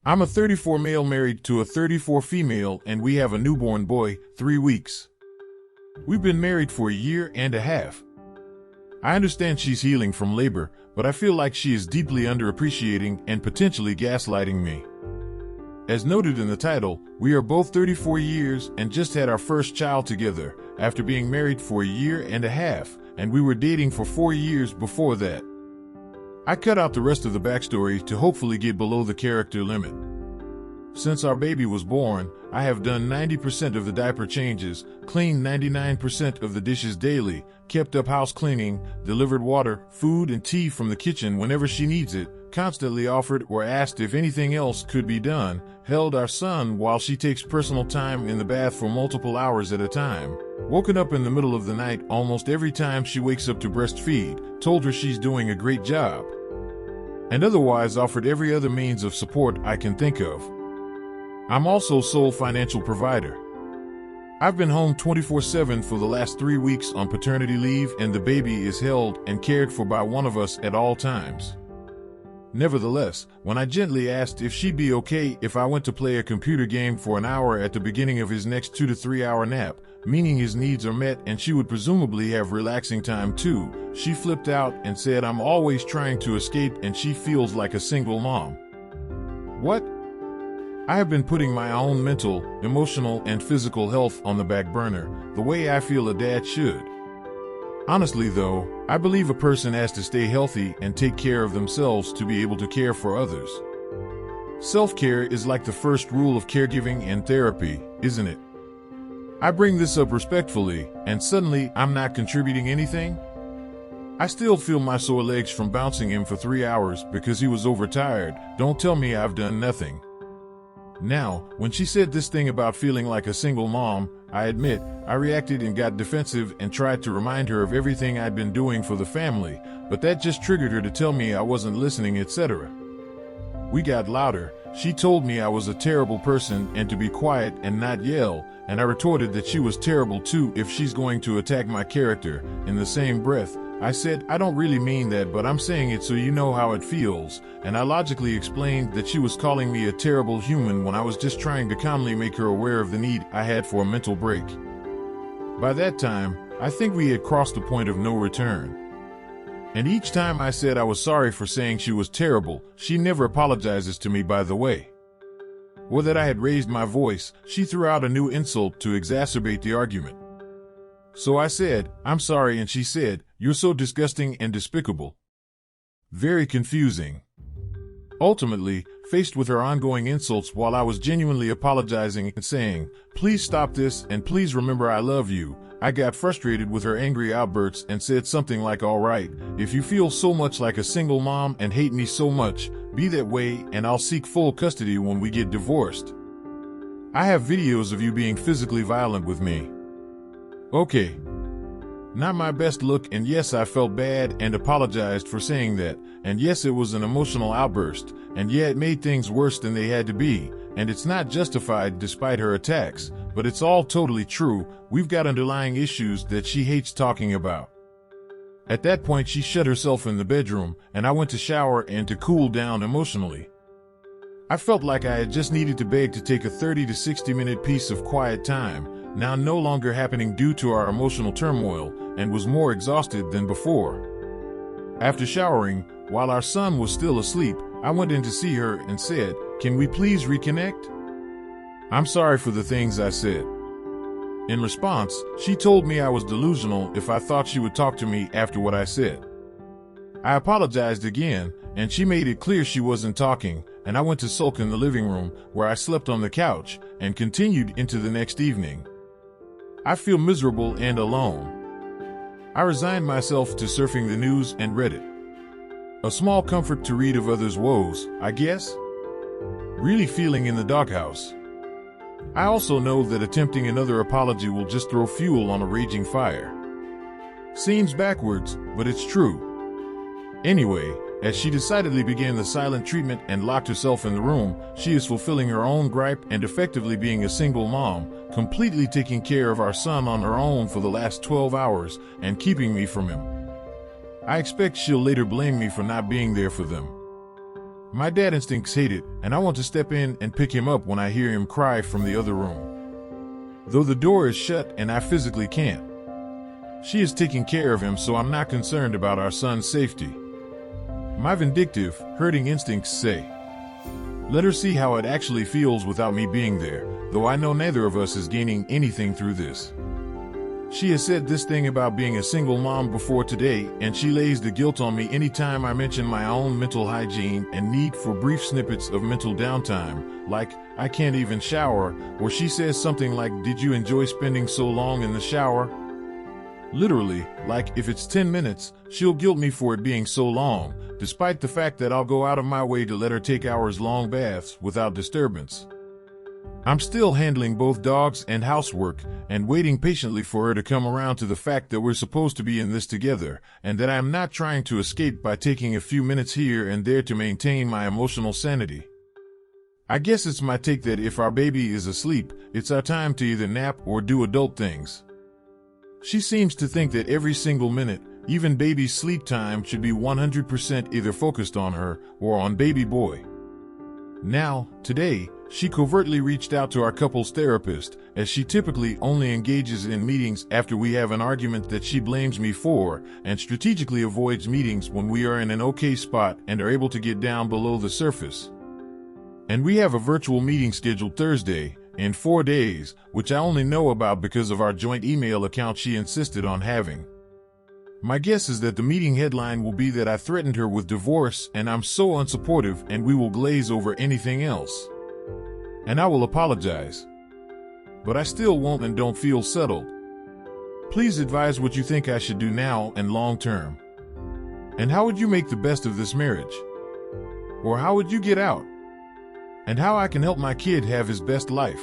I'm a 34 male married to a 34 female, and we have a newborn boy, 3 weeks. We've been married for a year and a half. I understand she's healing from labor, but I feel like she is deeply underappreciating and potentially gaslighting me. As noted in the title, we are both 34 years and just had our first child together after being married for a year and a half, and we were dating for 4 years before that. I cut out the rest of the backstory to hopefully get below the character limit. Since our baby was born, I have done 90% of the diaper changes, cleaned 99% of the dishes daily, kept up house cleaning, delivered water, food, and tea from the kitchen whenever she needs it, constantly offered or asked if anything else could be done, held our son while she takes personal time in the bath for multiple hours at a time, woken up in the middle of the night almost every time she wakes up to breastfeed, told her she's doing a great job, and otherwise offered every other means of support I can think of. I'm also sole financial provider. I've been home 24/7 for the last 3 weeks on paternity leave, and the baby is held and cared for by one of us at all times. Nevertheless, when I gently asked if she'd be okay if I went to play a computer game for an hour at the beginning of his next 2 to 3 hour nap, meaning his needs are met and she would presumably have relaxing time too, she flipped out and said I'm always trying to escape and she feels like a single mom. What? I have been putting my own mental, emotional, and physical health on the back burner, the way I feel a dad should. Honestly though, I believe a person has to stay healthy and take care of themselves to be able to care for others. Self-care is like the first rule of caregiving and therapy, isn't it? I bring this up respectfully, and suddenly I'm not contributing anything? I still feel my sore legs from bouncing him for 3 hours because he was overtired. Don't tell me I've done nothing. Now, when she said this thing about feeling like a single mom, I admit, I reacted and got defensive and tried to remind her of everything I'd been doing for the family, but that just triggered her to tell me I wasn't listening, etc. We got louder. She told me I was a terrible person and to be quiet and not yell, and I retorted that she was terrible too if she's going to attack my character. In the same breath, I said, I don't really mean that, but I'm saying it so you know how it feels, and I logically explained that she was calling me a terrible human when I was just trying to calmly make her aware of the need I had for a mental break. By that time, I think we had crossed the point of no return. And each time I said I was sorry for saying she was terrible, she never apologizes to me, by the way. Or that I had raised my voice, she threw out a new insult to exacerbate the argument. So I said, I'm sorry, and she said, you're so disgusting and despicable. Very confusing. Ultimately, faced with her ongoing insults while I was genuinely apologizing and saying, please stop this and please remember I love you, I got frustrated with her angry outbursts and said something like, all right, if you feel so much like a single mom and hate me so much, be that way and I'll seek full custody when we get divorced. I have videos of you being physically violent with me. Okay. Not my best look, and yes, I felt bad and apologized for saying that, and yes, it was an emotional outburst, and yeah, it made things worse than they had to be, and it's not justified despite her attacks, but it's all totally true. We've got underlying issues that she hates talking about. At that point, she shut herself in the bedroom, and I went to shower and to cool down emotionally. I felt like I had just needed to beg to take a 30 to 60 minute piece of quiet time, now no longer happening due to our emotional turmoil, and was more exhausted than before. After showering, while our son was still asleep, I went in to see her and said, can we please reconnect? I'm sorry for the things I said. In response, she told me I was delusional if I thought she would talk to me after what I said. I apologized again, and she made it clear she wasn't talking, and I went to sulk in the living room, where I slept on the couch, and continued into the next evening. I feel miserable and alone. I resigned myself to surfing the news and Reddit. A small comfort to read of others' woes, I guess? Really feeling in the doghouse. I also know that attempting another apology will just throw fuel on a raging fire. Seems backwards, but it's true. Anyway, as she decidedly began the silent treatment and locked herself in the room, she is fulfilling her own gripe and effectively being a single mom, completely taking care of our son on her own for the last 12 hours and keeping me from him. I expect she'll later blame me for not being there for them. My dad instincts hate it, and I want to step in and pick him up when I hear him cry from the other room. Though the door is shut and I physically can't. She is taking care of him, so I'm not concerned about our son's safety. My vindictive, hurting instincts say, let her see how it actually feels without me being there, though I know neither of us is gaining anything through this. She has said this thing about being a single mom before today, and she lays the guilt on me anytime I mention my own mental hygiene and need for brief snippets of mental downtime, like, I can't even shower, or she says something like, did you enjoy spending so long in the shower? Literally, like, if it's 10 minutes, she'll guilt me for it being so long, despite the fact that I'll go out of my way to let her take hours-long baths without disturbance. I'm still handling both dogs and housework and waiting patiently for her to come around to the fact that we're supposed to be in this together and that I'm not trying to escape by taking a few minutes here and there to maintain my emotional sanity. I guess it's my take that if our baby is asleep, it's our time to either nap or do adult things. She seems to think that every single minute, even baby's sleep time, should be 100% either focused on her or on baby boy. Now, today, she covertly reached out to our couples therapist, as she typically only engages in meetings after we have an argument that she blames me for, and strategically avoids meetings when we are in an okay spot and are able to get down below the surface. And we have a virtual meeting scheduled Thursday, in 4 days, which I only know about because of our joint email account she insisted on having. My guess is that the meeting headline will be that I threatened her with divorce and I'm so unsupportive, and we will glaze over anything else. And I will apologize. But I still won't and don't feel settled. Please advise what you think I should do now and long term. And how would you make the best of this marriage? Or how would you get out? And how I can help my kid have his best life.